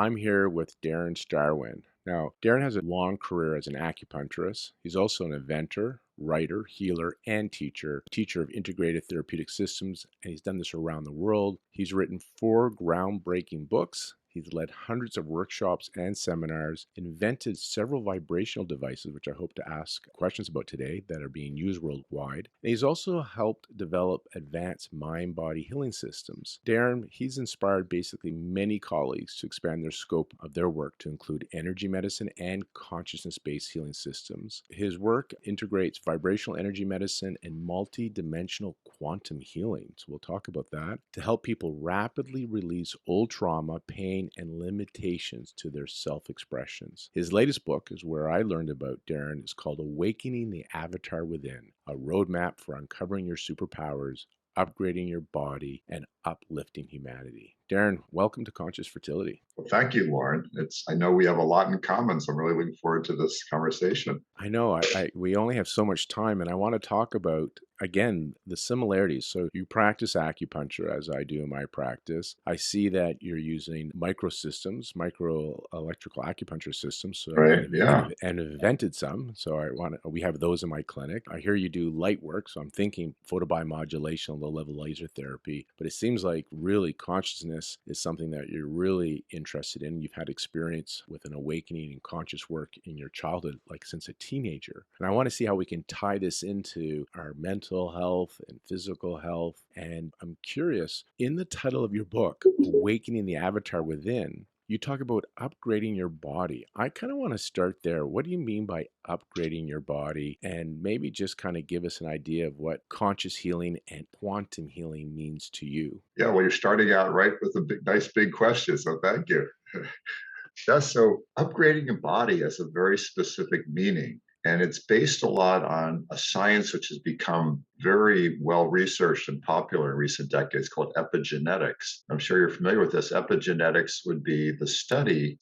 I'm here with Darren Starwynn. Now, Darren has a long career as an acupuncturist. He's also an inventor, writer, healer, and teacher of integrated therapeutic systems, and he's done this around the world. He's written 4 groundbreaking books. He's led hundreds of workshops and seminars, invented several vibrational devices, which I hope to ask questions about today, that are being used worldwide. And he's also helped develop advanced mind-body healing systems. Darren, he's inspired basically many colleagues to expand their scope of their work to include energy medicine and consciousness-based healing systems. His work integrates vibrational energy medicine and multi-dimensional quantum healing. So we'll talk about that to help people rapidly release old trauma, pain, and limitations to their self-expressions. His latest book is where I learned about Darren. It's called Awakening the Avatar Within, a roadmap for uncovering your superpowers, upgrading your body, and uplifting humanity. Darren, welcome to Conscious Fertility. Well, thank you, Lauren. I know we have a lot in common, so I'm really looking forward to this conversation. I know we only have so much time, and I want to talk about, again, the similarities. So you practice acupuncture as I do in my practice. I see that you're using microsystems, micro electrical acupuncture systems, Right? Yeah. and invented some. So we have those in my clinic. I hear you do light work, so I'm thinking photobiomodulation, low-level laser therapy. But it seems like really consciousness is something that you're really interested in. You've had experience with an awakening and conscious work in your childhood, like since a teenager. And I want to see how we can tie this into our mental health and physical health. And I'm curious, in the title of your book, Awakening the Avatar Within, you talk about upgrading your body. I kind of want to start there. What do you mean by upgrading your body? And maybe just kind of give us an idea of what conscious healing and quantum healing means to you. Yeah. Well, you're starting out right with a nice big question. So thank you. Yeah. So upgrading your body has a very specific meaning. And it's based a lot on a science which has become very well researched and popular in recent decades called epigenetics. I'm sure you're familiar with this. Epigenetics would be the study.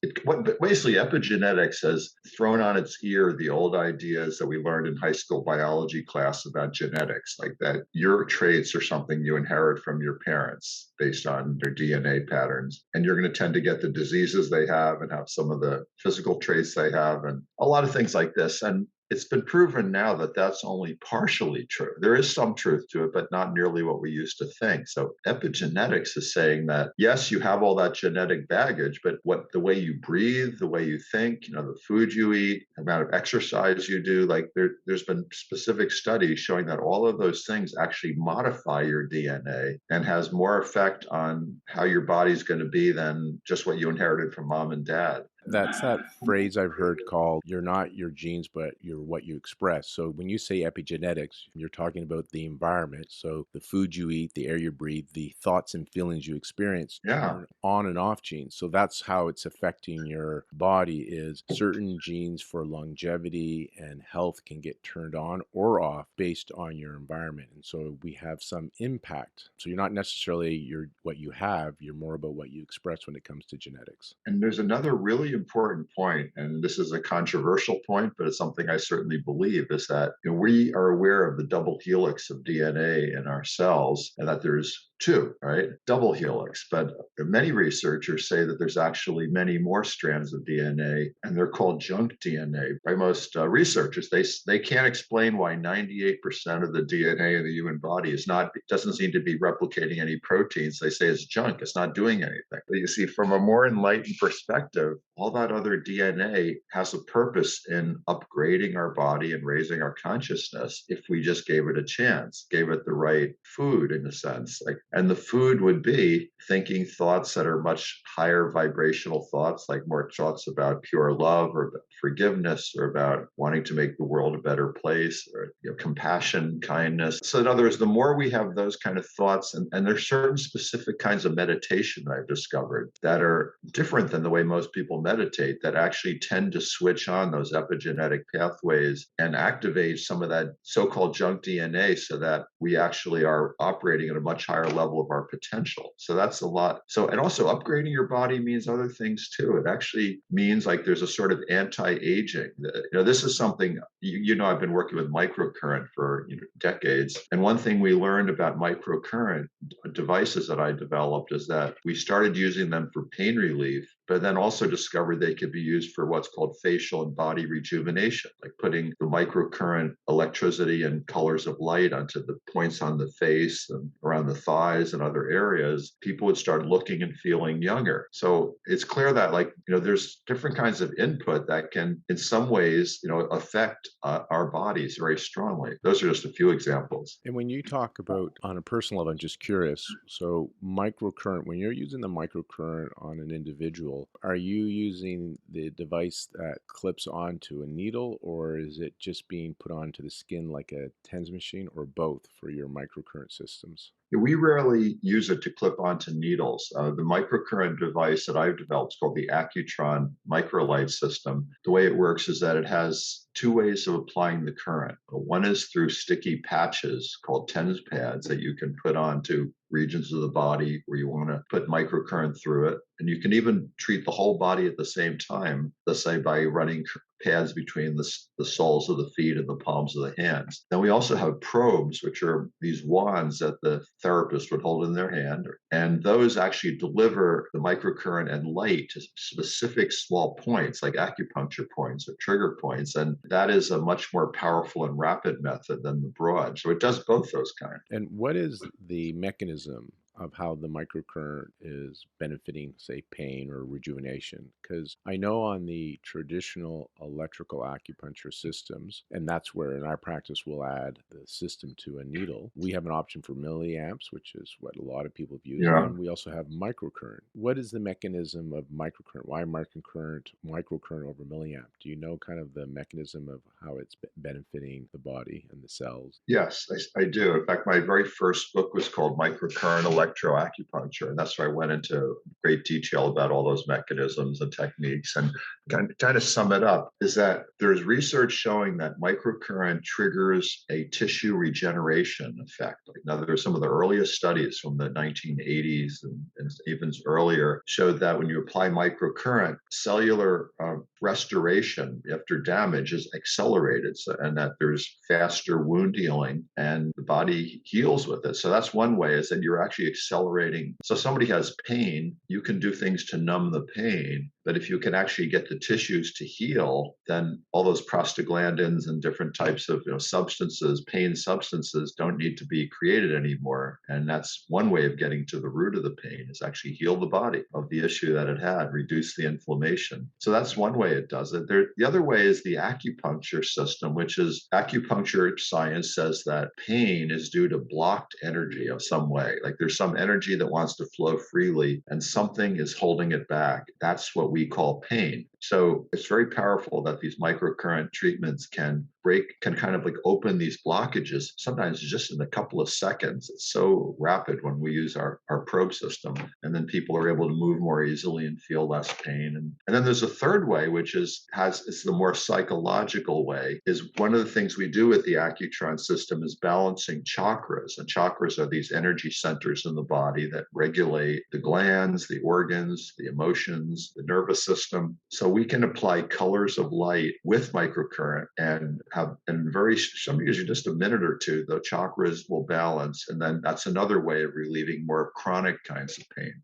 Basically, epigenetics has thrown on its ear the old ideas that we learned in high school biology class about genetics, like that your traits are something you inherit from your parents based on their DNA patterns. And you're going to tend to get the diseases they have and have some of the physical traits they have and a lot of things like this. And it's been proven now that that's only partially true. There is some truth to it, but not nearly what we used to think. So epigenetics is saying that, yes, you have all that genetic baggage, but the way you breathe, the way you think, the food you eat, the amount of exercise you do, like there's been specific studies showing that all of those things actually modify your DNA and has more effect on how your body's going to be than just what you inherited from mom and dad. That's that phrase I've heard called "you're not your genes, but you're what you express." So when you say epigenetics, you're talking about the environment. So the food you eat, the air you breathe, the thoughts and feelings you experience Yeah. turn on and off genes. So that's how it's affecting your body is certain genes for longevity and health can get turned on or off based on your environment. And so we have some impact. So you're not necessarily what you have, you're more about what you express when it comes to genetics. And there's another really important point, and this is a controversial point, but it's something I certainly believe, is that we are aware of the double helix of DNA in our cells, and that there's two, right? Double helix. But many researchers say that there's actually many more strands of DNA, and they're called junk DNA. By most researchers, they can't explain why 98% of the DNA in the human body doesn't seem to be replicating any proteins. They say it's junk. It's not doing anything. But you see, from a more enlightened perspective, all that other DNA has a purpose in upgrading our body and raising our consciousness if we just gave it a chance, gave it the right food in a sense. And the food would be thinking thoughts that are much higher vibrational thoughts, like more thoughts about pure love or about forgiveness or about wanting to make the world a better place or compassion, kindness. So in other words, the more we have those kind of thoughts, and there's certain specific kinds of meditation that I've discovered that are different than the way most people meditate, that actually tend to switch on those epigenetic pathways and activate some of that so-called junk DNA so that we actually are operating at a much higher level of our potential. So that's a lot. So, and also upgrading your body means other things too. It actually means like there's a sort of anti-aging. This is something, I've been working with microcurrent for decades. And one thing we learned about microcurrent devices that I developed is that we started using them for pain relief but then also discovered they could be used for what's called facial and body rejuvenation, like putting the microcurrent electricity and colors of light onto the points on the face and around the thighs and other areas. People would start looking and feeling younger. So it's clear that, like, there's different kinds of input that can, in some ways, affect our bodies very strongly. Those are just a few examples. And when you talk about on a personal level, I'm just curious. So, microcurrent, when you're using the microcurrent on an individual, are you using the device that clips onto a needle, or is it just being put onto the skin like a TENS machine, or both for your microcurrent systems? We rarely use it to clip onto needles. The microcurrent device that I've developed is called the Accutron microlight system. The way it works is that it has two ways of applying the current. One is through sticky patches called TENS pads that you can put onto regions of the body where you want to put microcurrent through it. And you can even treat the whole body at the same time, let's say by running pads between the soles of the feet and the palms of the hands. Then we also have probes, which are these wands that the therapist would hold in their hand. And those actually deliver the microcurrent and light to specific small points, like acupuncture points or trigger points. And that is a much more powerful and rapid method than the broad. So it does both those kinds. And what is the mechanism of how the microcurrent is benefiting, say, pain or rejuvenation? Because I know on the traditional electrical acupuncture systems, and that's where in our practice we'll add the system to a needle, we have an option for milliamps, which is what a lot of people have used. Yeah. And we also have microcurrent. What is the mechanism of microcurrent? Why microcurrent over milliamp? Do you know kind of the mechanism of how it's benefiting the body and the cells? Yes, I do. In fact, my very first book was called Microcurrent Electroacupuncture. And that's where I went into great detail about all those mechanisms and techniques. And kind of sum it up is that there's research showing that microcurrent triggers a tissue regeneration effect. Like, now, there's some of the earliest studies from the 1980s and even earlier showed that when you apply microcurrent, cellular restoration after damage is accelerated, and that there's faster wound healing and the body heals with it. So that's one way, is that you're actually accelerating. So somebody has pain, you can do things to numb the pain. But if you can actually get the tissues to heal, then all those prostaglandins and different types of substances, pain substances, don't need to be created anymore. And that's one way of getting to the root of the pain, is actually heal the body of the issue that it had, reduce the inflammation. So that's one way it does it. The other way is the acupuncture system, which is acupuncture science says that pain is due to blocked energy of some way. Like, there's some energy that wants to flow freely and something is holding it back. That's what we call pain. So it's very powerful that these microcurrent treatments can kind of like open these blockages, sometimes just in a couple of seconds. It's so rapid when we use our probe system. And then people are able to move more easily and feel less pain. And then there's a third way, which is the more psychological way, is one of the things we do with the Accutron system is balancing chakras. And chakras are these energy centers in the body that regulate the glands, the organs, the emotions, the nervous system. So we can apply colors of light with microcurrent and some usually just a minute or two, the chakras will balance. And then that's another way of relieving more chronic kinds of pain.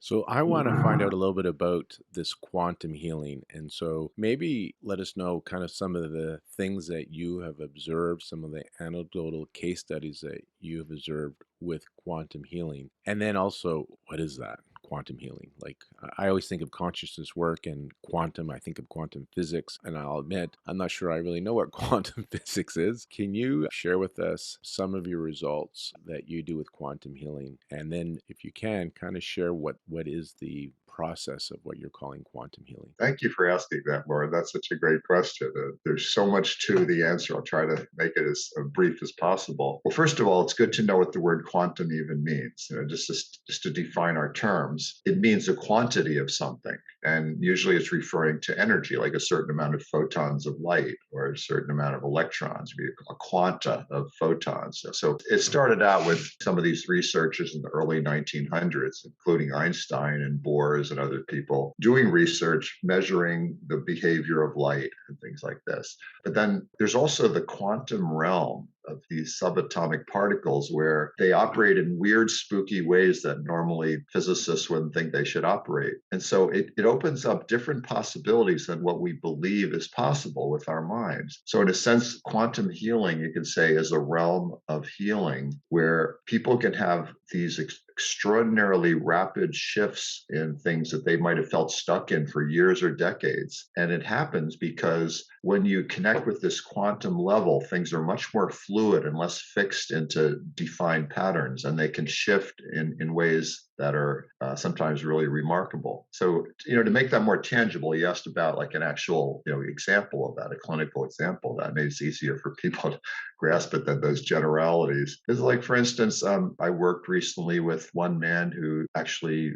So I want to find out a little bit about this quantum healing. And so maybe let us know kind of some of the things that you have observed, some of the anecdotal case studies that you have observed with quantum healing. And then also, what is that? Quantum healing. Like, I always think of consciousness work and quantum. I think of quantum physics, and I'll admit I'm not sure I really know what quantum physics is. Can you share with us some of your results that you do with quantum healing, and then, if you can, kind of share what is the process of what you're calling quantum healing? Thank you for asking that, Laura. That's such a great question. There's so much to the answer. I'll try to make it as brief as possible. Well, first of all, it's good to know what the word quantum even means. Just to define our terms, it means a quantity of something. And usually it's referring to energy, like a certain amount of photons of light or a certain amount of electrons, a quanta of photons. So it started out with some of these researchers in the early 1900s, including Einstein and Bohr and other people, doing research, measuring the behavior of light and things like this. But then there's also the quantum realm of these subatomic particles where they operate in weird, spooky ways that normally physicists wouldn't think they should operate. And so it opens up different possibilities than what we believe is possible with our minds. So, in a sense, quantum healing, you could say, is a realm of healing where people can have these extraordinarily rapid shifts in things that they might have felt stuck in for years or decades. And it happens because when you connect with this quantum level, things are much more fluid and less fixed into defined patterns, and they can shift in ways that are sometimes really remarkable. So, to make that more tangible, you asked about like an actual, example of that, a clinical example that makes it easier for people to grasp it than those generalities. Is like, for instance, I worked recently with one man who actually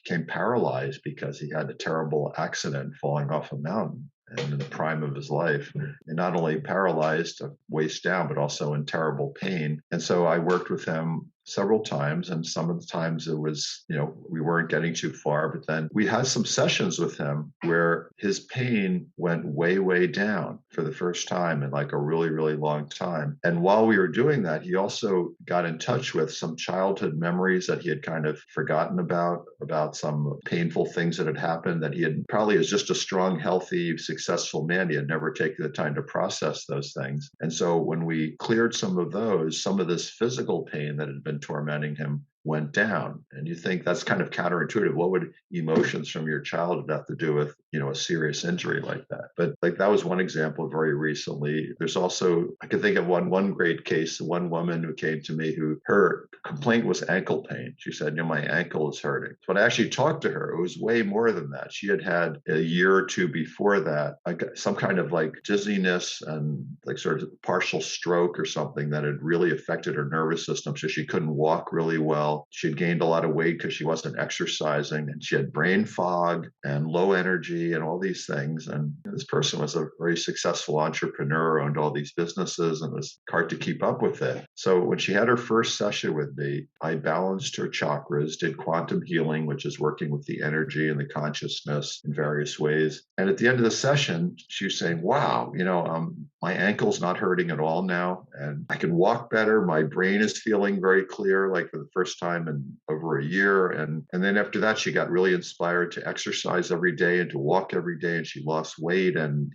became paralyzed because he had a terrible accident falling off a mountain and in the prime of his life, and not only paralyzed waist down, but also in terrible pain. And so I worked with him several times, and some of the times it was, we weren't getting too far, but then we had some sessions with him where his pain went way, way down for the first time in like a really, really long time. And while we were doing that, he also got in touch with some childhood memories that he had kind of forgotten about some painful things that had happened that he had probably, as just a strong, healthy, successful man, he had never taken the time to process those things. And so when we cleared some of this physical pain that had been tormenting him went down. And you think that's kind of counterintuitive. What would emotions from your childhood have to do with, a serious injury like that? But like that was one example very recently. There's also, I can think of one great case, one woman who came to me who her complaint was ankle pain. She said, my ankle is hurting. But I actually talked to her. It was way more than that. She had a year or two before that, some kind of like dizziness and like sort of partial stroke or something that had really affected her nervous system. So she couldn't walk really well. She had gained a lot of weight because she wasn't exercising, and she had brain fog and low energy and all these things. And this person was a very successful entrepreneur, owned all these businesses, and it was hard to keep up with it. So when she had her first session with me, I balanced her chakras, did quantum healing, which is working with the energy and the consciousness in various ways. And at the end of the session, she was saying, wow, my ankle's not hurting at all now, and I can walk better. My brain is feeling very clear, like for the first time in over a year. And then after that, she got really inspired to exercise every day and to walk every day, and she lost weight and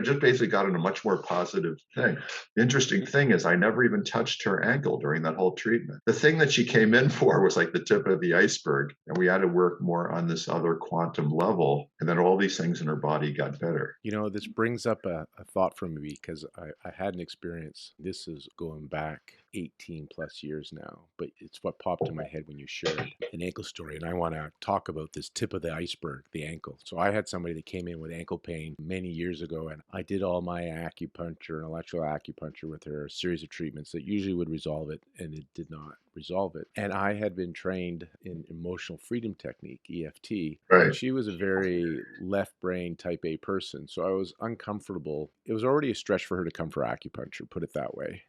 just basically got in a much more positive thing. The interesting thing is I never even touched her ankle during that whole treatment. The thing that she came in for was like the tip of the iceberg, and we had to work more on this other quantum level, and then all these things in her body got better. This brings up a thought for me because I had an experience. This is going back 18 plus years now, but it's what popped in my head when you shared an ankle story. And I want to talk about this tip of the iceberg, the ankle. So I had somebody that came in with ankle pain many years ago, and I did all my acupuncture and electrical acupuncture with her, a series of treatments that usually would resolve it, and it did not resolve it. And I had been trained in emotional freedom technique, EFT, and Right. she was a very left brain type A person. So I was uncomfortable. It was already a stretch for her to come for acupuncture, put it that way.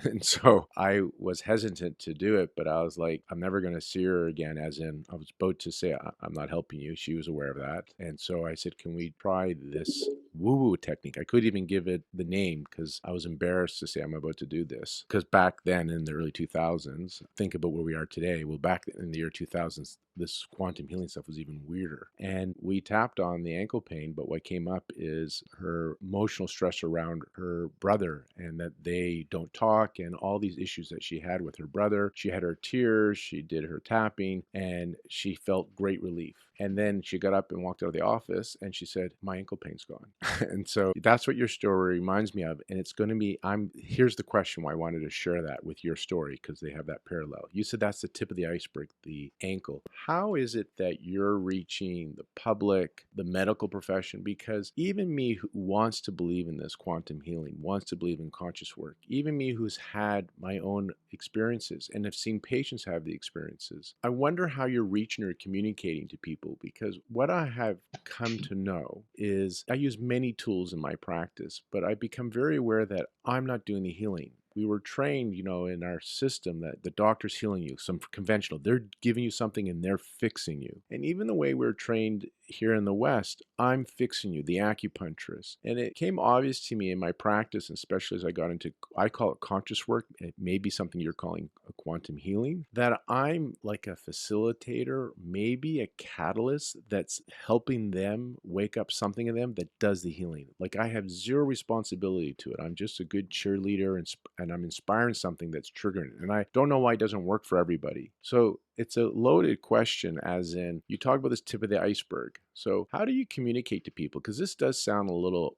And so I was hesitant to do it, but I was like, I'm never going to see her again, as in I was about to say, I'm not helping you. She was aware of that. And so I said, can we try this woo-woo technique? I couldn't even give it the name because I was embarrassed to say I'm about to do this. Because back then in the early 2000s, think about where we are today. Well, back in the year 2000s, this quantum healing stuff was even weirder. And we tapped on the ankle pain, but what came up is her emotional stress around her brother and that they don't talk and all these issues that she had with her brother. She had her tears, she did her tapping, and she felt great relief. And then she got up and walked out of the office and she said, my ankle pain's gone. And so that's what your story reminds me of. And it's going to be, here's the question why I wanted to share that with your story, because they have that parallel. You said that's the tip of the iceberg, the ankle. How is it that you're reaching the public, the medical profession? Because even me who wants to believe in this quantum healing, wants to believe in conscious work, even me who's had my own experiences and have seen patients have the experiences, I wonder how you're reaching or communicating to people, because what I have come to know is I use many tools in my practice, but I become very aware that I'm not doing the healing. we were trained, in our system that the doctor's healing you, some conventional, they're giving you something and they're fixing you. And even the way we're trained here in the West, I'm fixing you, the acupuncturist. And it came obvious to me in my practice, especially as I got into, I call it conscious work. It may be something you're calling a quantum healing, that I'm like a facilitator, maybe a catalyst that's helping them wake up something in them that does the healing. Like I have zero responsibility to it. I'm just a good cheerleader and I'm inspiring something that's triggering. And I don't know why it doesn't work for everybody. So it's a loaded question, as in you talk about this tip of the iceberg. So how do you communicate to people? Because this does sound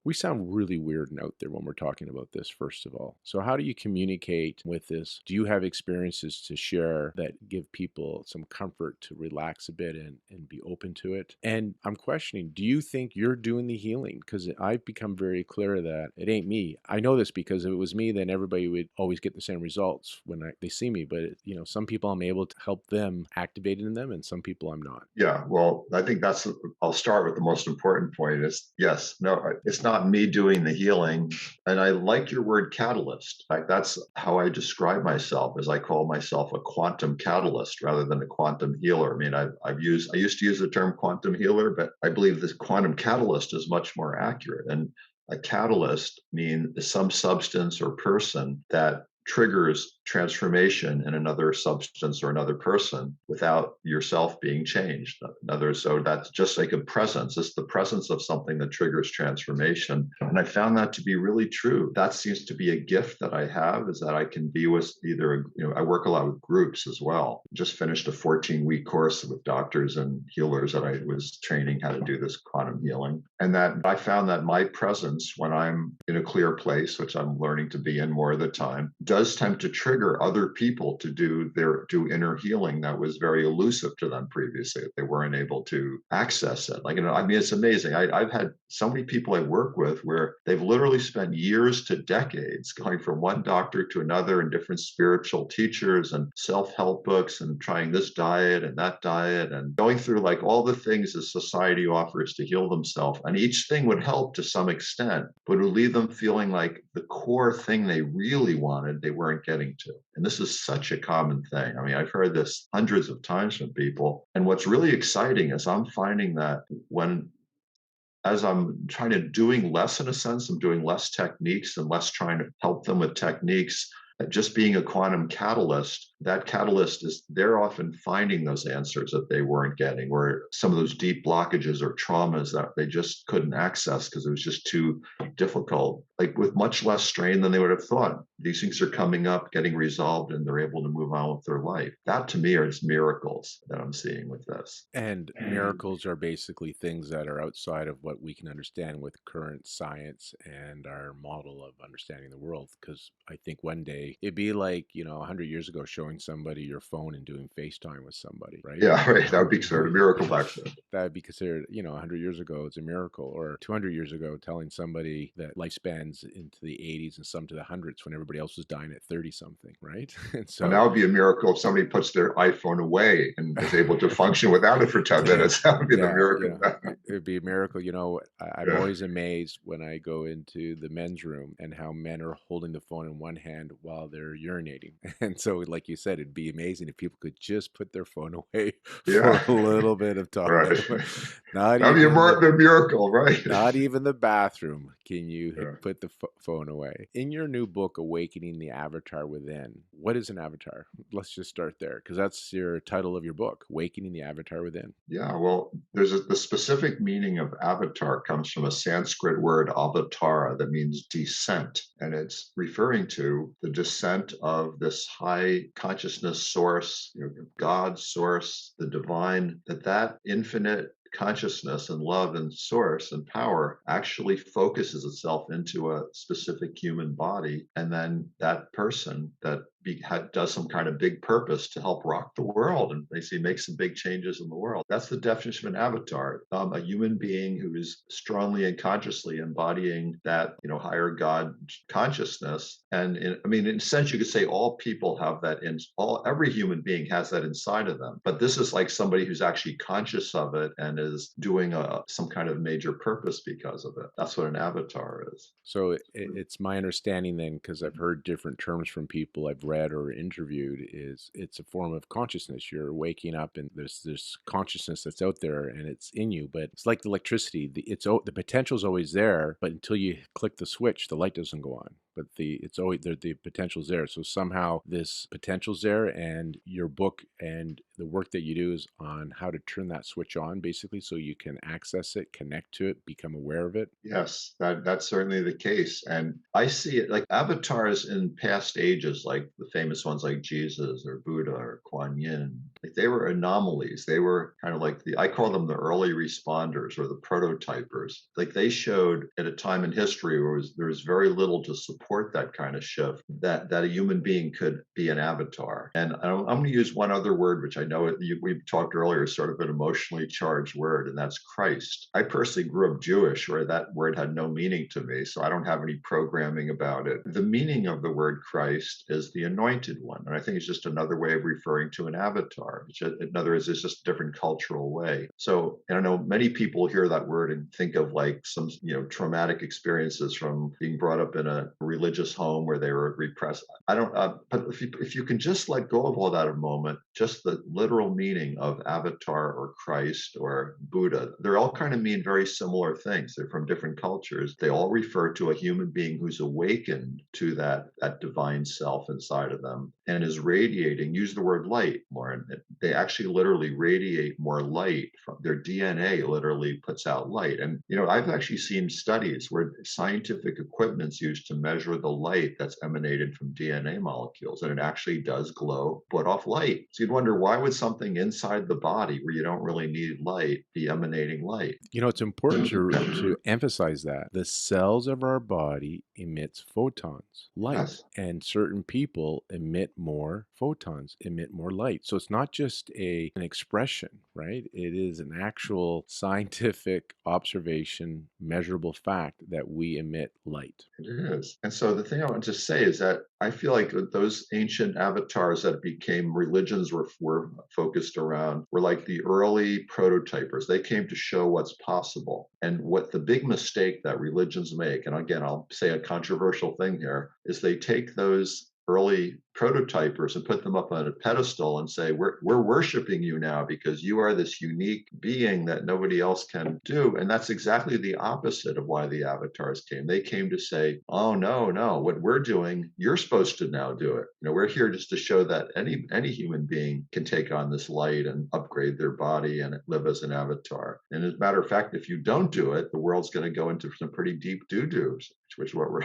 we sound really weird and out there when we're talking about this, first of all. So how do you communicate with this? Do you have experiences to share that give people some comfort to relax a bit and be open to it? And I'm questioning, do you think you're doing the healing? Because I've become very clear that it ain't me. I know this because if it was me, then everybody would always get the same results when they see me. But, some people I'm able to help them activated in them, and some people I'm not. Yeah, well, I think I'll start with the most important point is yes, no, it's not me doing the healing. And I like your word catalyst. Like that's how I describe myself, as I call myself a quantum catalyst rather than a quantum healer. I mean, I used to use the term quantum healer, but I believe this quantum catalyst is much more accurate. And a catalyst means some substance or person that triggers transformation in another substance or another person without yourself being changed. So that's just like a presence. It's the presence of something that triggers transformation. And I found that to be really true. That seems to be a gift that I have, is that I can be with I work a lot with groups as well. Just finished a 14-week course with doctors and healers that I was training how to do this quantum healing. And that I found that my presence when I'm in a clear place, which I'm learning to be in more of the time, does tend to trigger other people to do inner healing that was very elusive to them previously, that they weren't able to access it. It's amazing. I've had so many people I work with where they've literally spent years to decades going from one doctor to another and different spiritual teachers and self-help books and trying this diet and that diet and going through like all the things that society offers to heal themselves. And each thing would help to some extent, but it would leave them feeling like the core thing they really wanted, they weren't getting to. And this is such a common thing. I mean, I've heard this hundreds of times from people. And what's really exciting is I'm finding that as I'm trying to doing less, in a sense, I'm doing less techniques and less trying to help them with techniques. Just being a quantum catalyst, that catalyst they're often finding those answers that they weren't getting, or some of those deep blockages or traumas that they just couldn't access because it was just too difficult, like with much less strain than they would have thought. These things are coming up, getting resolved, and they're able to move on with their life. That to me is miracles that I'm seeing with this. And miracles are basically things that are outside of what we can understand with current science and our model of understanding the world. Because I think one day it'd be like, 100 years ago showing somebody your phone and doing FaceTime with somebody, right? Yeah, right. That would be considered a miracle back then. That'd be considered, 100 years ago, it's a miracle. Or 200 years ago, telling somebody that lifespans into the 80s and some to the hundreds when everybody else was dying at 30 something, right? And And so that would be a miracle if somebody puts their iPhone away and is able to function without it for 10 minutes. That would be the yeah, miracle. it'd be a miracle. I'm Yeah. always amazed when I go into the men's room and how men are holding the phone in one hand while they're urinating. And so, like you said, it'd be amazing if people could just put their phone away for Yeah. a little bit of time. Right. Not That'd be even a miracle, right? not even the bathroom can you Yeah. put the phone away. In your new book, Awakening the Avatar Within, what is an avatar? Let's just start there, because that's your title of your book, Awakening the Avatar Within. Yeah, well, the specific meaning of avatar comes from a Sanskrit word avatara that means descent. And it's referring to the descent of this high consciousness source, God source, the divine, that infinite consciousness and love and source and power actually focuses itself into a specific human body. And then that person, that does some kind of big purpose to help rock the world, and they say make some big changes in the world. That's the definition of an avatar: a human being who is strongly and consciously embodying that higher God consciousness. And I mean, in a sense, you could say all people have that in every human being has that inside of them. But this is like somebody who's actually conscious of it and is doing some kind of major purpose because of it. That's what an avatar is. So it's my understanding then, because I've heard different terms from people I've read or interviewed, is it's a form of consciousness. You're waking up and there's this consciousness that's out there and it's in you, but it's like the electricity. The potential is always there, but until you click the switch, the light doesn't go on. But the potential's there. So somehow this potential's there, and your book and the work that you do is on how to turn that switch on, basically, so you can access it, connect to it, become aware of it. Yes, that's certainly the case. And I see it like avatars in past ages, like the famous ones like Jesus or Buddha or Kuan Yin. Like they were anomalies. They were kind of like I call them the early responders or the prototypers. Like they showed at a time in history where there was very little to support that kind of shift, that a human being could be an avatar. And I'm going to use one other word, which I know we talked earlier, is sort of an emotionally charged word, and that's Christ. I personally grew up Jewish, where that word had no meaning to me, so I don't have any programming about it. The meaning of the word Christ is the anointed one, and I think it's just another way of referring to an avatar, which in other words, it's just a different cultural way. So I don't know, many people hear that word and think of like some traumatic experiences from being brought up in a religious home where they were repressed. I don't, but if you can just let go of all that a moment, just the literal meaning of avatar or Christ or Buddha, they're all kind of mean very similar things. They're from different cultures. They all refer to a human being who's awakened to that divine self inside of them and is radiating. Use the word light more, and they actually literally radiate more light. From their DNA literally puts out light. And I've actually seen studies where scientific equipment's used to measure the light that's emanated from DNA molecules, and it actually does glow, put off light. So you'd wonder, why would something inside the body where you don't really need light be emanating light? It's important to emphasize that the cells of our body emits photons, light, Yes. and certain people emit more photons, emit more light. So it's not just an expression, right? It is an actual scientific observation, measurable fact that we emit light. It is. And so the thing I want to say is that I feel like those ancient avatars that became religions were focused around were like the early prototypers. They came to show what's possible. And what the big mistake that religions make, and again, I'll say a controversial thing here, is they take those early prototypers and put them up on a pedestal and say, we're worshiping you now because you are this unique being that nobody else can do. And that's exactly the opposite of why the avatars came. They came to say, oh, no, what we're doing, you're supposed to now do it. We're here just to show that any human being can take on this light and upgrade their body and live as an avatar. And as a matter of fact, if you don't do it, the world's going to go into some pretty deep doo-doos, which is what we're.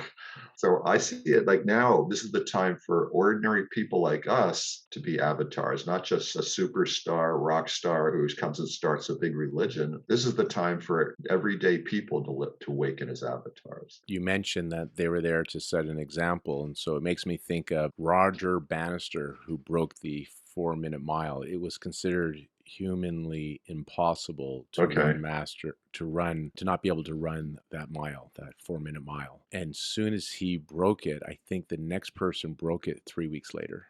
So I see it like now, this is the time for ordinary people like us to be avatars, not just a superstar, rock star who comes and starts a big religion. This is the time for everyday people to awaken as avatars. You mentioned that they were there to set an example, and so it makes me think of Roger Bannister, who broke the 4-minute mile. It was considered humanly impossible to not be able to run that mile, that 4-minute mile. And soon as he broke it, I think the next person broke it 3 weeks later.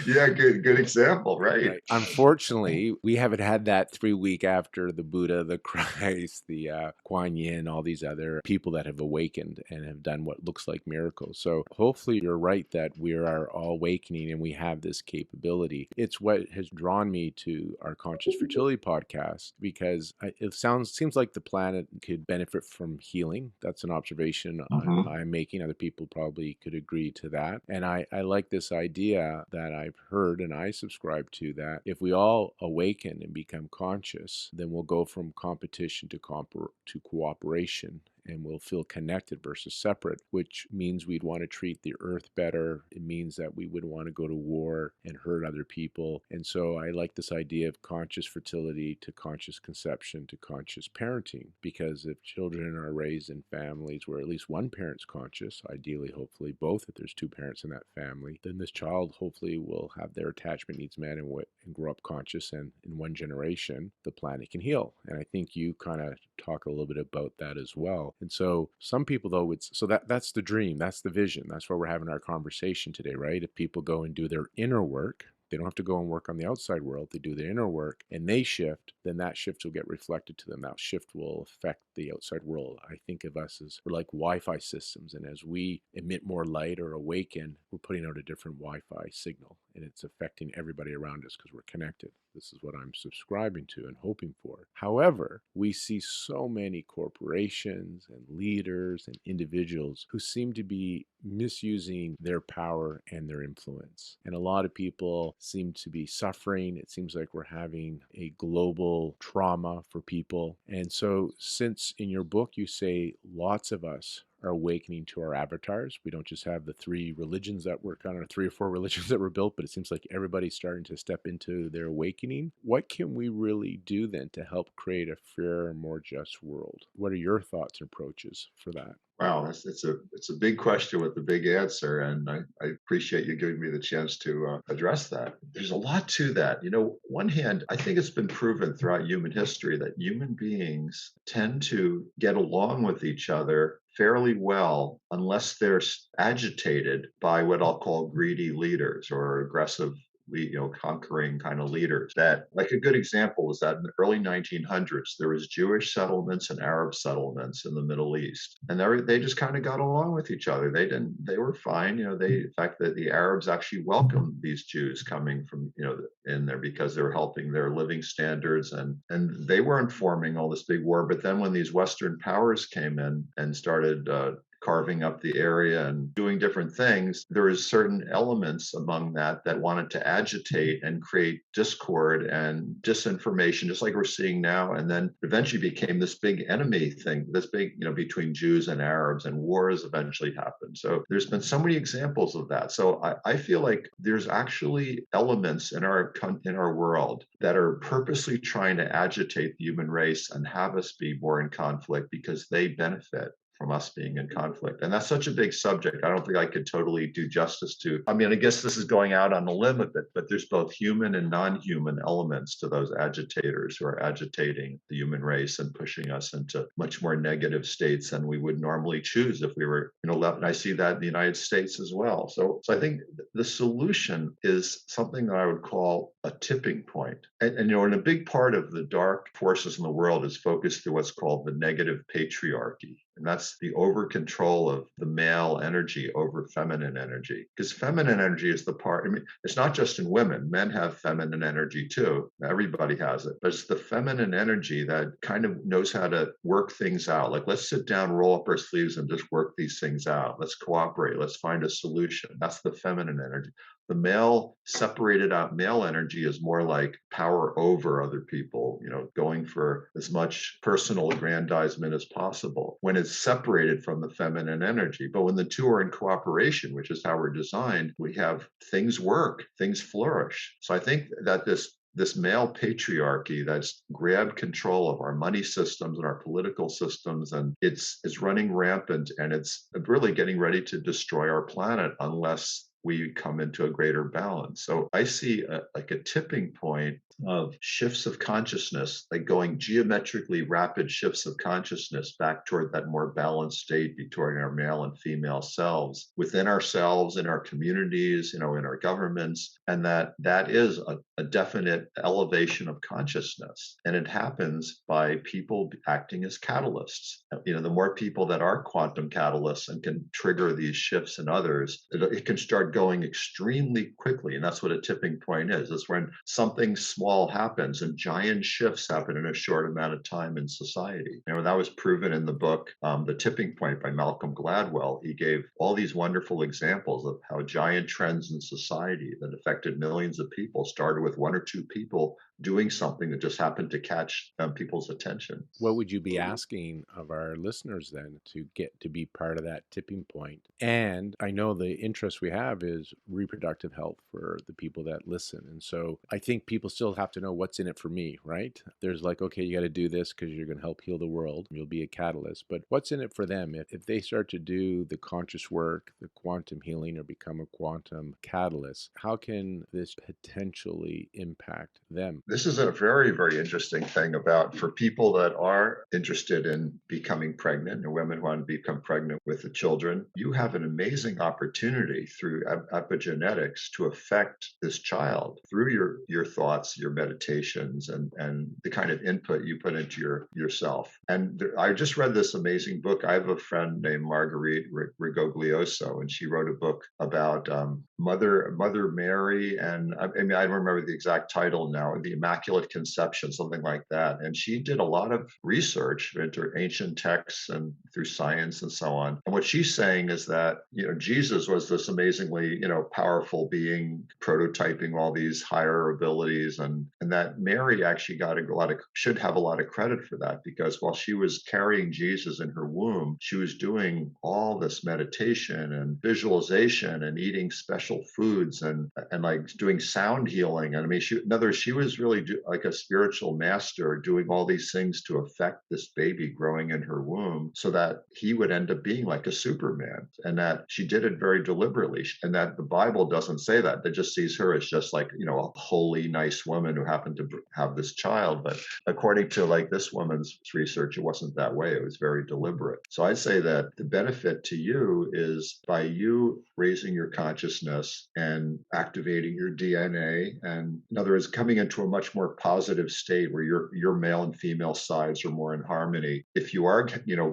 Yeah, good example, right? Unfortunately, we haven't had that 3 week after the Buddha, the Christ, the Kuan Yin, all these other people that have awakened and have done what looks like miracles. So hopefully you're right that we are all awakening and we have this capability. It's what has drawn me to our Conscious Fertility podcast, because it seems like the planet could benefit from healing. That's an observation I'm making. Other people probably could agree to that. And I like this idea that I've heard and I subscribe to, that if we all awaken and become conscious, then we'll go from competition to cooperation. and we'll feel connected versus separate, which means we'd want to treat the earth better. It means that we wouldn't want to go to war and hurt other people. And so I like this idea of conscious fertility to conscious conception to conscious parenting, because if children are raised in families where at least one parent's conscious, ideally, hopefully both, if there's two parents in that family, then this child hopefully will have their attachment needs met and grow up conscious. And in one generation, the planet can heal. And I think you kind of talk a little bit about that as well. And so some people, though, that's the dream, that's the vision, that's why we're having our conversation today, right? If people go and do their inner work, they don't have to go and work on the outside world. They do the inner work and they shift, then that shift will get reflected to them. That shift will affect the outside world. I think of us as we're like Wi-Fi systems. And as we emit more light or awaken, we're putting out a different Wi-Fi signal. And it's affecting everybody around us because we're connected. This is what I'm subscribing to and hoping for. However, we see so many corporations and leaders and individuals who seem to be misusing their power and their influence. And a lot of people seem to be suffering. It seems like we're having a global trauma for people. And so, since in your book you say lots of us are awakening to our avatars. We don't just have the three religions that were kind of 3 or 4 religions that were built, but it seems like everybody's starting to step into their awakening. What can we really do then to help create a fairer, more just world? What are your thoughts and approaches for that? Wow, it's a big question with a big answer, and I appreciate you giving me the chance to address that. There's a lot to that. One hand, I think it's been proven throughout human history that human beings tend to get along with each other fairly well unless they're agitated by what I'll call greedy leaders or aggressive conquering kind of leaders. That, like, a good example is that in the early 1900s, there was Jewish settlements and Arab settlements in the Middle East, and they just kind of got along with each other. They were fine. In fact, that the Arabs actually welcomed these Jews coming from, in there because they were helping their living standards, and they weren't forming all this big war. But then when these Western powers came in and started carving up the area and doing different things, there is certain elements among that wanted to agitate and create discord and disinformation, just like we're seeing now. And then eventually became this big enemy thing, this big, between Jews and Arabs, and wars eventually happened. So there's been so many examples of that. So I feel like there's actually elements in our world that are purposely trying to agitate the human race and have us be more in conflict because they benefit from us being in conflict. And that's such a big subject. I don't think I could totally do justice to. I mean, I guess this is going out on a limb a bit, but there's both human and non-human elements to those agitators who are agitating the human race and pushing us into much more negative states than we would normally choose if we were, left. And I see that in the United States as well. So I think the solution is something that I would call a tipping point. And a big part of the dark forces in the world is focused through what's called the negative patriarchy. And that's the over control of the male energy over feminine energy. Because feminine energy is the part, it's not just in women. Men have feminine energy too. Everybody has it. But it's the feminine energy that kind of knows how to work things out. Like, let's sit down, roll up our sleeves, and just work these things out. Let's cooperate. Let's find a solution. That's the feminine energy. The male, separated out male energy is more like power over other people, going for as much personal aggrandizement as possible when it's separated from the feminine energy. But when the two are in cooperation, which is how we're designed, we have things work, things flourish. So I think that this male patriarchy that's grabbed control of our money systems and our political systems, and it's running rampant, and it's really getting ready to destroy our planet unless we come into a greater balance. So I see a tipping point of shifts of consciousness, like going geometrically rapid shifts of consciousness back toward that more balanced state between our male and female selves, within ourselves, in our communities, in our governments. And that is a definite elevation of consciousness. And it happens by people acting as catalysts. The more people that are quantum catalysts and can trigger these shifts in others, it can start going extremely quickly. And that's what a tipping point is. It's when something small happens and giant shifts happen in a short amount of time in society. That was proven in the book, The Tipping Point by Malcolm Gladwell. He gave all these wonderful examples of how giant trends in society that affected millions of people started with one or two people doing something that just happened to catch people's attention. What would you be asking of our listeners then to get to be part of that tipping point? And I know the interest we have is reproductive health for the people that listen. And so I think people still have to know what's in it for me, right? There's like, okay, you got to do this because you're going to help heal the world. You'll be a catalyst. But what's in it for them? If they start to do the conscious work, the quantum healing, or become a quantum catalyst, how can this potentially impact them? This is a very, very interesting thing about for people that are interested in becoming pregnant and women who want to become pregnant with the children. You have an amazing opportunity through epigenetics to affect this child through your thoughts, your meditations, and the kind of input you put into yourself. And I just read this amazing book. I have a friend named Marguerite Rigoglioso, and she wrote a book about Mother Mary, and I mean I don't remember the exact title now. The Immaculate Conception, something like that. And she did a lot of research into ancient texts and through science and so on. And what she's saying is that, Jesus was this amazingly, powerful being, prototyping all these higher abilities, and that Mary actually should have a lot of credit for that, because while she was carrying Jesus in her womb, she was doing all this meditation and visualization and eating special foods and like doing sound healing. And I mean, in other words, she was really like a spiritual master doing all these things to affect this baby growing in her womb so that he would end up being like a Superman, and that she did it very deliberately, and that the Bible doesn't say that. It just sees her as just like, a holy, nice woman who happened to have this child. But according to like this woman's research, it wasn't that way. It was very deliberate. So I'd say that the benefit to you is by you raising your consciousness and activating your DNA, and in other words, coming into a much more positive state where your male and female sides are more in harmony. If you are,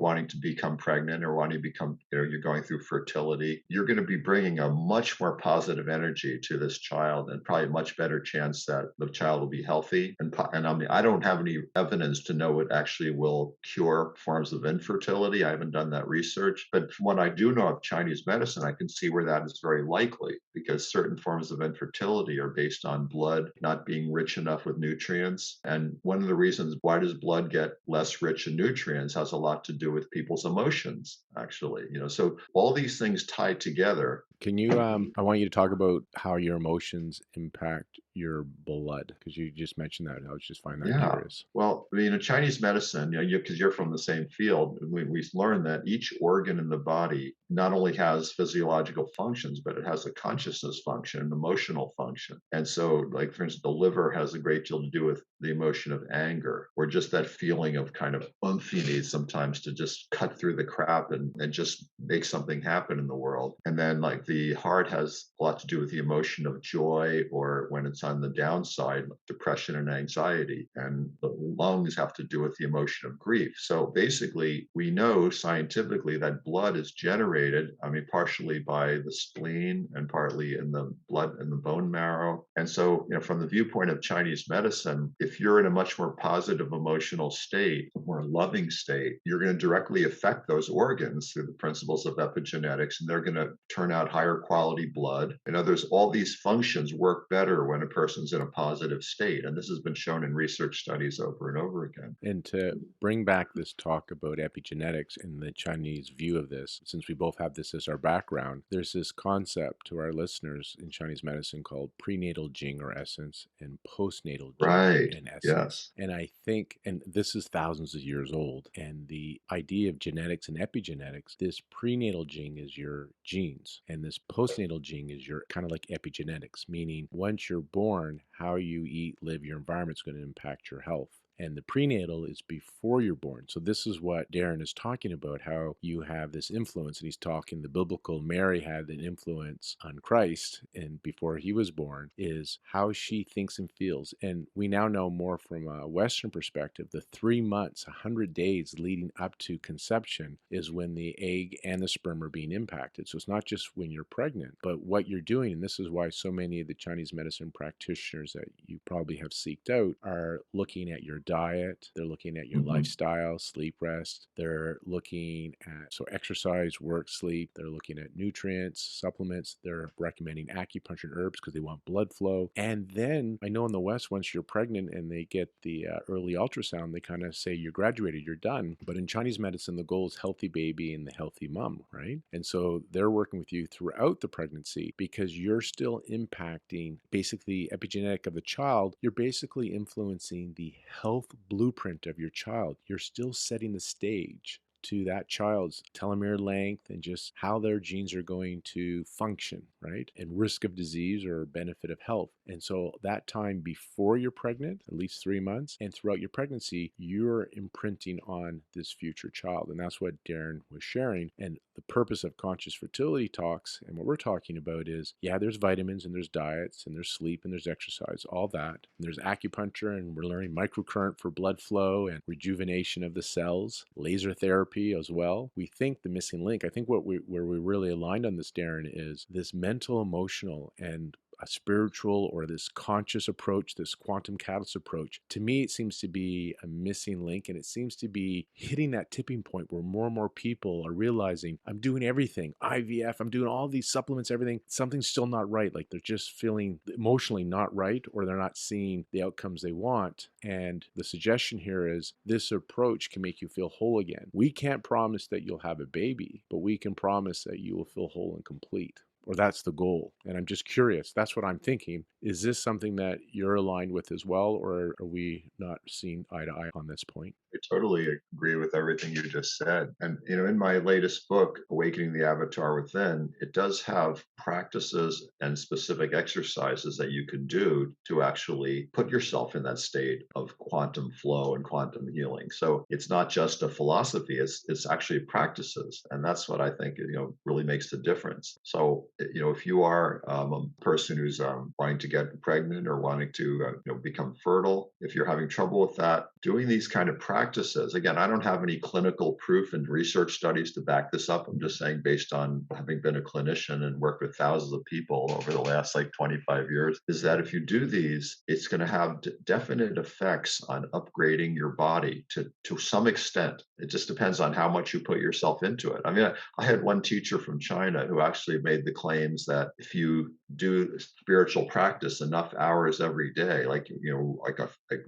wanting to become pregnant or wanting to become, you're going through fertility, you're going to be bringing a much more positive energy to this child, and probably a much better chance that the child will be healthy. And I mean, I don't have any evidence to know it actually will cure forms of infertility. I haven't done that research, but from what I do know of Chinese medicine, I can see where that is very likely, because certain forms of infertility are based on blood not being rich enough with nutrients. And one of the reasons why does blood get less rich in nutrients has a lot to do with people's emotions, actually. So all these things tie together. Can you, I want you to talk about how your emotions impact your blood, because you just mentioned that. I was just find that Yeah. curious. Well, I mean, in Chinese medicine, because you're from the same field, we learned that each organ in the body not only has physiological functions, but it has a consciousness function, an emotional function. And so, like, for instance, the liver has a great deal to do with the emotion of anger, or just that feeling of kind of oomph you need sometimes to just cut through the crap and just make something happen in the world. And then, like, the heart has a lot to do with the emotion of joy, or when it's on the downside, depression and anxiety. And the lungs have to do with the emotion of grief. So basically, we know scientifically that blood is generated, I mean, partially by the spleen and partly in the blood and the bone marrow. And so, from the viewpoint of Chinese medicine, if you're in a much more positive emotional state, a more loving state, you're going to directly affect those organs through the principles of epigenetics, and they're going to turn out higher quality blood. In other words, all these functions work better when a person's in a positive state. And this has been shown in research studies over and over again. And to bring back this talk about epigenetics and the Chinese view of this, since we both have this as our background, there's this concept to our listeners in Chinese medicine called prenatal Jing or essence and postnatal Jing Right. and essence. Yes. And I think, and this is thousands of years old, and the idea of genetics and epigenetics, this prenatal Jing is your genes, and this postnatal Jing is your kind of like epigenetics, meaning once you're born, how you eat, live, your environment is going to impact your health. and the prenatal is before you're born. So this is what Darren is talking about, how you have this influence, and he's talking the biblical Mary had an influence on Christ and before he was born, is how she thinks and feels. And we now know more from a Western perspective. The 3 months, 100 days leading up to conception is when the egg and the sperm are being impacted. So it's not just when you're pregnant, but what you're doing. And this is why so many of the Chinese medicine practitioners that you probably have seeked out are looking at your diet, they're looking at your Hmm. lifestyle, sleep, rest, they're looking at exercise, work, sleep, they're looking at nutrients, supplements, they're recommending acupuncture and herbs because they want blood flow. And then I know in the West, once you're pregnant and they get the early ultrasound, they kind of say you're graduated, you're done. But in Chinese medicine, the goal is healthy baby and the healthy mom, right? And so they're working with you throughout the pregnancy because you're still impacting basically epigenetic of the child. You're basically influencing the health blueprint of your child. You're still setting the stage to that child's telomere length and just how their genes are going to function, right? And risk of disease or benefit of health. And so that time before you're pregnant, at least 3 months, and throughout your pregnancy, you're imprinting on this future child. And that's what Darren was sharing. And the purpose of conscious fertility talks and what we're talking about is, yeah, there's vitamins and there's diets and there's sleep and there's exercise, all that. And there's acupuncture and we're learning microcurrent for blood flow and rejuvenation of the cells, laser therapy as well. We think the missing link, I think where we really aligned on this, Darren, is this mental, emotional, and a spiritual or this conscious approach, this quantum catalyst approach. To me, it seems to be a missing link, and it seems to be hitting that tipping point where more and more people are realizing I'm doing everything, IVF, I'm doing all these supplements, everything. Something's still not right. Like they're just feeling emotionally not right, or they're not seeing the outcomes they want. And the suggestion here is this approach can make you feel whole again. We can't promise that you'll have a baby, but we can promise that you will feel whole and complete, or that's the goal. And I'm just curious. That's what I'm thinking. Is this something that you're aligned with as well, or are we not seeing eye to eye on this point? I totally agree with everything you just said. And, in my latest book, Awakening the Avatar Within, it does have practices and specific exercises that you can do to actually put yourself in that state of quantum flow and quantum healing. So it's not just a philosophy, it's actually practices. And that's what I think, really makes the difference. So, if you are a person who's wanting to get pregnant or wanting to, become fertile, if you're having trouble with that, doing these kind of practices. Again, I don't have any clinical proof and research studies to back this up. I'm just saying, based on having been a clinician and worked with thousands of people over the last 25 years, is that if you do these, it's going to have definite effects on upgrading your body to some extent. It just depends on how much you put yourself into it. I mean, I had one teacher from China who actually made the claims that if you do spiritual practice enough hours every day, like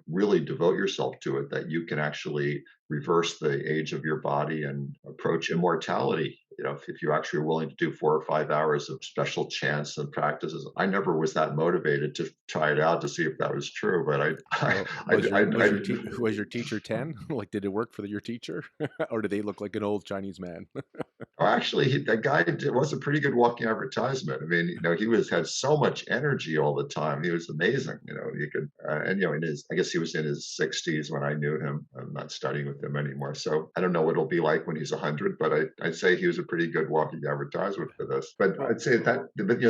really devote yourself to it, that you can actually reverse the age of your body and approach immortality. If you actually are willing to do 4 or 5 hours of special chants and practices. I never was that motivated to try it out to see if that was true, but Well, was your teacher 10? Like, did it work for your teacher, or did they look like an old Chinese man? Oh, actually, that guy was a pretty good walking advertisement. I mean, he had so much energy all the time. He was amazing. He could, and I guess he was in his 60s when I knew him. I'm not studying with him anymore, so I don't know what it'll be like when he's 100. But I'd say he was a pretty good walking advertisement for this. But Well, I'd say that, but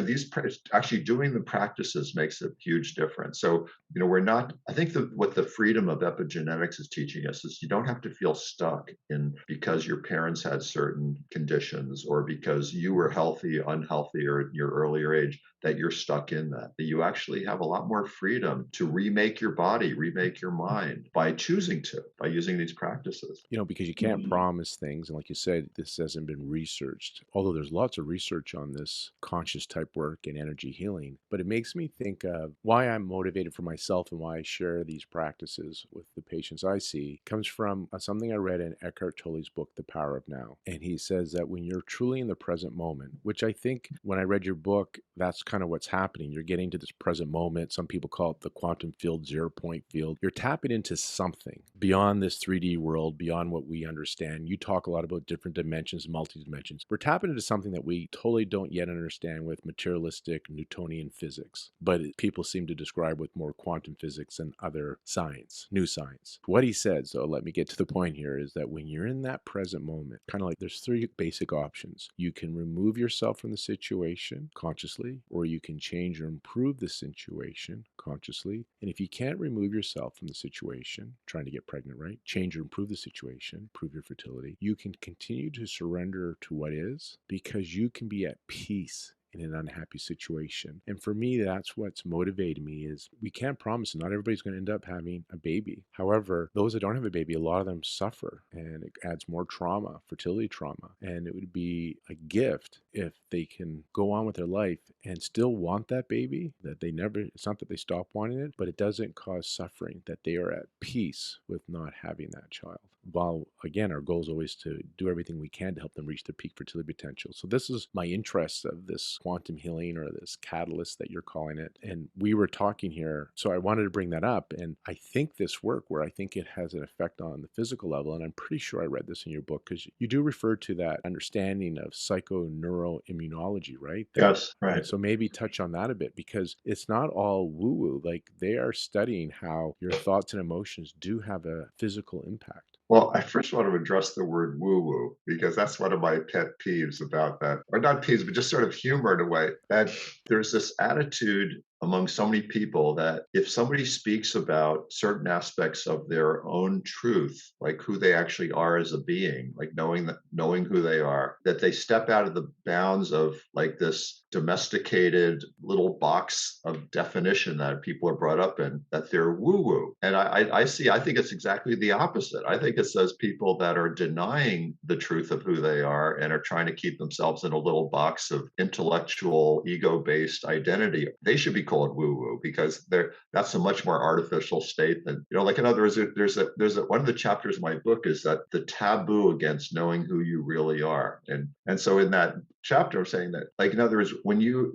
actually doing the practices makes a huge difference. So we're not. I think what the freedom of epigenetics is teaching us is you don't have to feel stuck in because your parents had certain conditions or because you were healthy, unhealthy, or in your earlier age, that you're stuck in that you actually have a lot more freedom to remake your body, remake your mind by choosing to, by using these practices. because you can't promise things. And like you said, this hasn't been researched, although there's lots of research on this conscious type work and energy healing. But it makes me think of why I'm motivated for myself and why I share these practices with the patients I see comes from something I read in Eckhart Tolle's book, The Power of Now. And he says that when you're truly in the present moment, which I think when I read your book, that's kind of what's happening. You're getting to this present moment. Some people call it the quantum field, 0 point field. You're tapping into something beyond this 3D world, beyond what we understand. You talk a lot about different dimensions, multi dimensions. We're tapping into something that we totally don't yet understand with materialistic Newtonian physics, but people seem to describe with more quantum physics and other science, new science. What he said, so let me get to the point here, is that when you're in that present moment, kind of like there's three basic options. You can remove yourself from the situation consciously, or you can change or improve the situation consciously. And if you can't remove yourself from the situation, trying to get pregnant, right? Change or improve the situation, improve your fertility. You can continue to surrender to what is, because you can be at peace in an unhappy situation. And for me, that's what's motivated me. Is we can't promise not everybody's going to end up having a baby. However, those that don't have a baby, a lot of them suffer, and it adds more trauma, fertility trauma. And it would be a gift if they can go on with their life and still want that baby, that they never, it's not that they stop wanting it, but it doesn't cause suffering, that they are at peace with not having that child. While again, our goal is always to do everything we can to help them reach their peak fertility potential. So this is my interest of this quantum healing, or this catalyst that you're calling it. And we were talking here, so I wanted to bring that up. And I think this work, where I think it has an effect on the physical level, and I'm pretty sure I read this in your book, because you do refer to that understanding of psychoneuroimmunology, right? That, Yes, right. and so maybe touch on that a bit, because it's not all woo-woo. Like, they are studying how your thoughts and emotions do have a physical impact. Well, I first want to address the word woo woo because that's one of my pet peeves about that, or not peeves, but just sort of humor in a way that there's this attitude among so many people that if somebody speaks about certain aspects of their own truth, like who they actually are as a being, like knowing who they are, that they step out of the bounds of like this domesticated little box of definition that people are brought up in, that they're woo woo. And I think it's exactly the opposite. I think it says people that are denying the truth of who they are and are trying to keep themselves in a little box of intellectual, ego based identity, they should be called woo woo because that's a much more artificial state than, like in other words, there's a one of the chapters of my book is that the taboo against knowing who you really are. And so in that chapter, I'm saying that, like, in other words,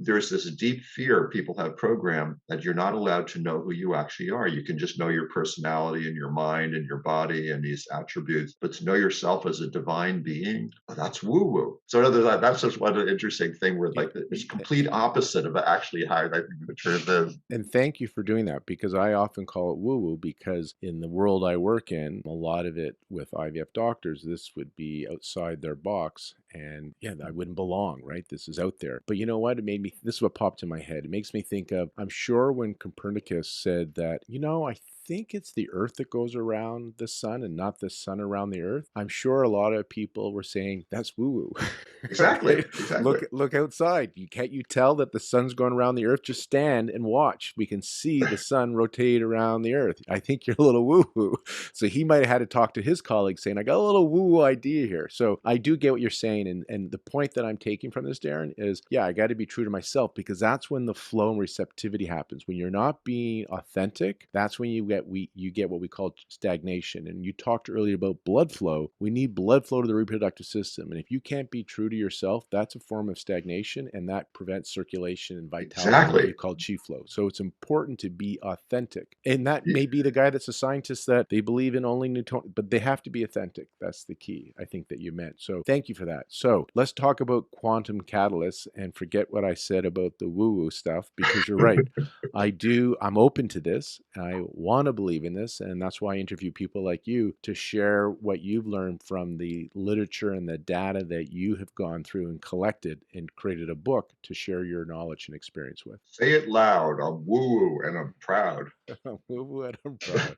there's this deep fear people have programmed that you're not allowed to know who you actually are. You can just know your personality and your mind and your body and these attributes, but to know yourself as a divine being, that's woo woo. So in other words, that's just one interesting thing where like it's complete opposite of actually how I think the truth is. And thank you for doing that, because I often call it woo woo, because in the world I work in, a lot of it with IVF doctors, this would be outside their box. And yeah, I wouldn't belong, right? This is out there. But you know what? This is what popped in my head. It makes me think of, I'm sure when Copernicus said that, I think it's the Earth that goes around the sun and not the sun around the Earth. I'm sure a lot of people were saying that's woo woo. Exactly. Right? Exactly. Look outside. Can't you tell that the sun's going around the Earth? Just stand and watch. We can see the sun rotate around the Earth. I think you're a little woo woo. So he might have had to talk to his colleagues saying, I got a little woo woo idea here. So I do get what you're saying. And the point that I'm taking from this, Darren, is yeah, I got to be true to myself, because that's when the flow and receptivity happens. When you're not being authentic, that's when you get what we call stagnation. And you talked earlier about blood flow. We need blood flow to the reproductive system. And if you can't be true to yourself, that's a form of stagnation, and that prevents circulation and vitality in what Exactly. you call chi flow. So it's important to be authentic. And that may be the guy that's a scientist that they believe in only Newton, but they have to be authentic. That's the key, I think, that you meant. So thank you for that. So let's talk about quantum catalysts and forget what I said about the woo-woo stuff, because you're right. I'm open to this. I want to believe in this. And that's why I interview people like you to share what you've learned from the literature and the data that you have gone through and collected and created a book to share your knowledge and experience with. Say it loud. I'm woo and I'm proud. I'm woo-woo and I'm proud.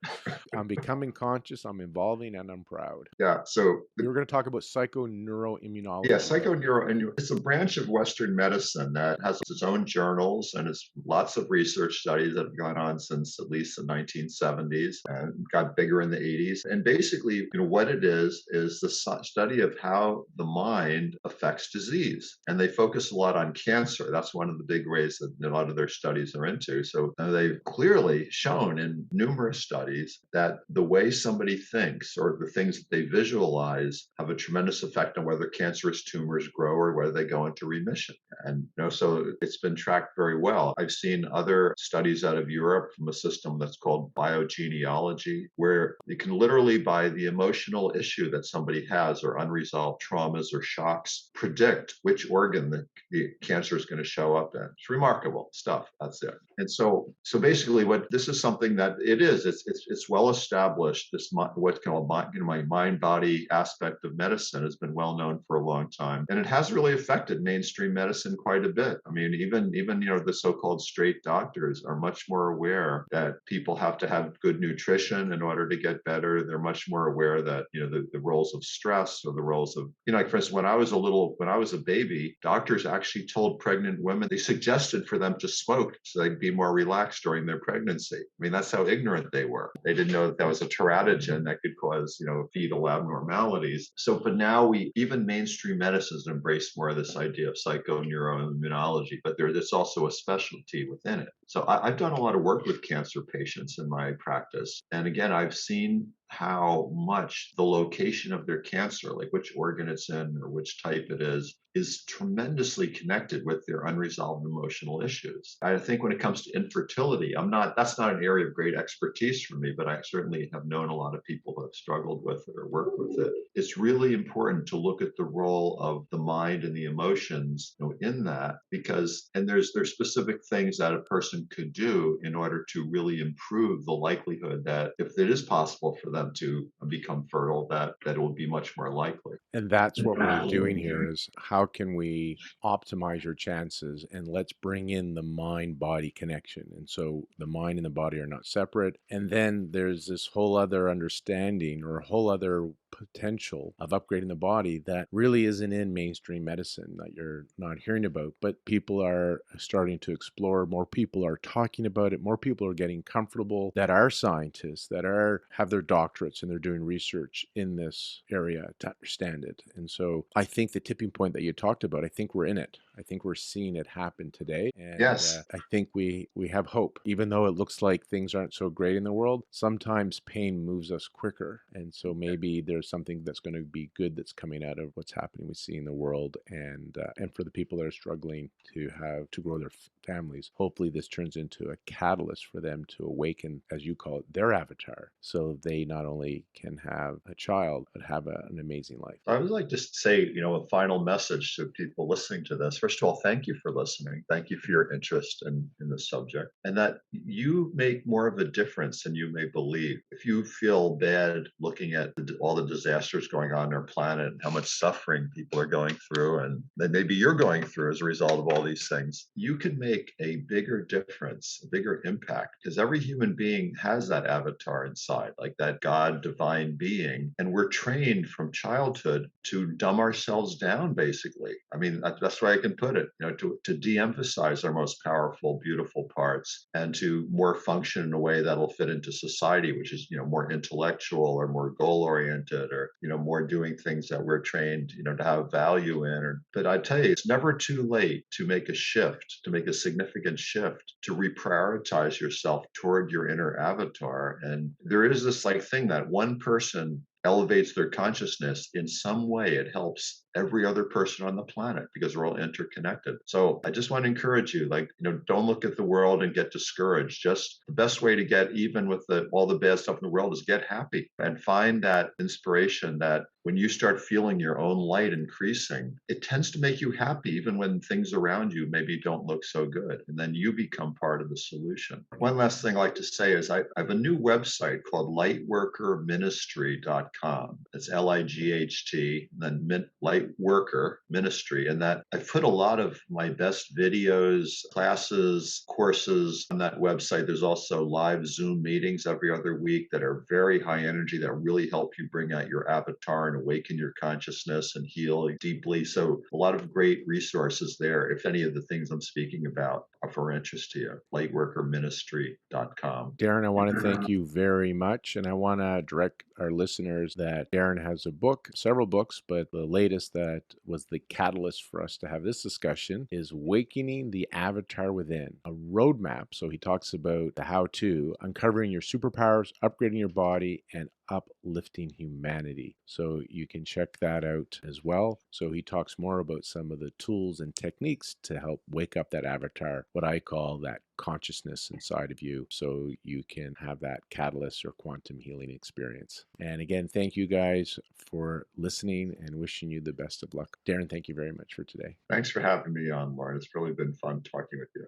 I'm becoming conscious, I'm evolving, and I'm proud. Yeah. So We were going to talk about yeah, psychoneuroimmunology, right? psychoneural, and it's a branch of Western medicine that has its own journals and it's lots of research studies that have gone on since at least the 19th 1970s and got bigger in the 80s. And basically, what it is the study of how the mind affects disease. And they focus a lot on cancer. That's one of the big ways that a lot of their studies are into. So they've clearly shown in numerous studies that the way somebody thinks or the things that they visualize have a tremendous effect on whether cancerous tumors grow or whether they go into remission. And so it's been tracked very well. I've seen other studies out of Europe from a system that's called biogenealogy, where you can literally, by the emotional issue that somebody has or unresolved traumas or shocks, predict which organ the cancer is going to show up in. It's remarkable stuff. That's it. And so basically, what this is something that it's well established. This what's called my mind body aspect of medicine has been well known for a long time, and it has really affected mainstream medicine quite a bit. I mean, even the so-called straight doctors are much more aware that people have to have good nutrition in order to get better. They're much more aware that the roles of stress or the roles of like for instance, when I was a baby, doctors actually told pregnant women, they suggested for them to smoke so they'd be more relaxed during their pregnancy. I mean, that's how ignorant they were. They didn't know that was a teratogen that could cause fetal abnormalities. So, but now even mainstream medicine has embraced more of this idea of psychoneuroimmunology, but there's also a specialty within it. So I've done a lot of work with cancer patients in my practice. And again, I've seen how much the location of their cancer, like which organ it's in or which type it is tremendously connected with their unresolved emotional issues. I think when it comes to infertility, that's not an area of great expertise for me, but I certainly have known a lot of people who have struggled with it or worked with it. It's really important to look at the role of the mind and the emotions in that, because, and there's specific things that a person could do in order to really improve the likelihood that if it is possible for them to become fertile, that it will be much more likely. And that's what we're doing here is how can we optimize your chances, and let's bring in the mind body connection. And so the mind and the body are not separate. And then there's this whole other understanding or a whole other potential of upgrading the body that really isn't in mainstream medicine, that you're not hearing about, but people are starting to explore. More people are talking about it. More people are getting comfortable that are scientists, that have their doctorates, and they're doing research in this area to understand it. And so I think the tipping point that you talked about, I think we're in it. I think we're seeing it happen today. And Yes. I think we have hope. Even though it looks like things aren't so great in the world, sometimes pain moves us quicker. And so maybe there's something that's going to be good that's coming out of what's happening we see in the world. And for the people that are struggling to grow their families, hopefully this turns into a catalyst for them to awaken, as you call it, their avatar, so they not only can have a child, but have an amazing life. I would like to say, a final message to people listening to this. First of all, thank you for listening. Thank you for your interest in the subject, and that you make more of a difference than you may believe. If you feel bad looking at all the disasters going on our planet and how much suffering people are going through, and that maybe you're going through as a result of all these things, you can make a bigger difference, a bigger impact, because every human being has that avatar inside, like that God divine being. And we're trained from childhood to dumb ourselves down, basically. I mean, that's the way I can put it, to de-emphasize our most powerful, beautiful parts and to more function in a way that'll fit into society, which is, more intellectual or more goal-oriented or, more doing things that we're trained, to have value in. But I tell you, it's never too late to make a shift, to make a significant shift, to reprioritize yourself toward your inner avatar. And there is this thing that one person elevates their consciousness in some way, it helps every other person on the planet because we're all interconnected. So I just want to encourage you, don't look at the world and get discouraged. Just the best way to get even with all the bad stuff in the world is get happy and find that inspiration that when you start feeling your own light increasing, it tends to make you happy even when things around you maybe don't look so good. And then you become part of the solution. One last thing I like to say is I have a new website called lightworkerministry.com. It's LIGHT, then Lightworker Ministry. And that I put a lot of my best videos, classes, courses on that website. There's also live Zoom meetings every other week that are very high energy that really help you bring out your avatar and awaken your consciousness and heal deeply. So a lot of great resources there if any of the things I'm speaking about if we're interested to you. Lightworkerministry.com. Darren, I want to thank you very much. And I want to direct our listeners that Darren has a book, several books, but the latest that was the catalyst for us to have this discussion is Awakening the Avatar Within, a roadmap. So he talks about the how to, uncovering your superpowers, upgrading your body, and uplifting humanity. So you can check that out as well. So he talks more about some of the tools and techniques to help wake up that avatar, what I call that consciousness inside of you, so you can have that catalyst or quantum healing experience. And again, thank you guys for listening and wishing you the best of luck. Darren, thank you very much for today. Thanks for having me on, Lauren. It's really been fun talking with you.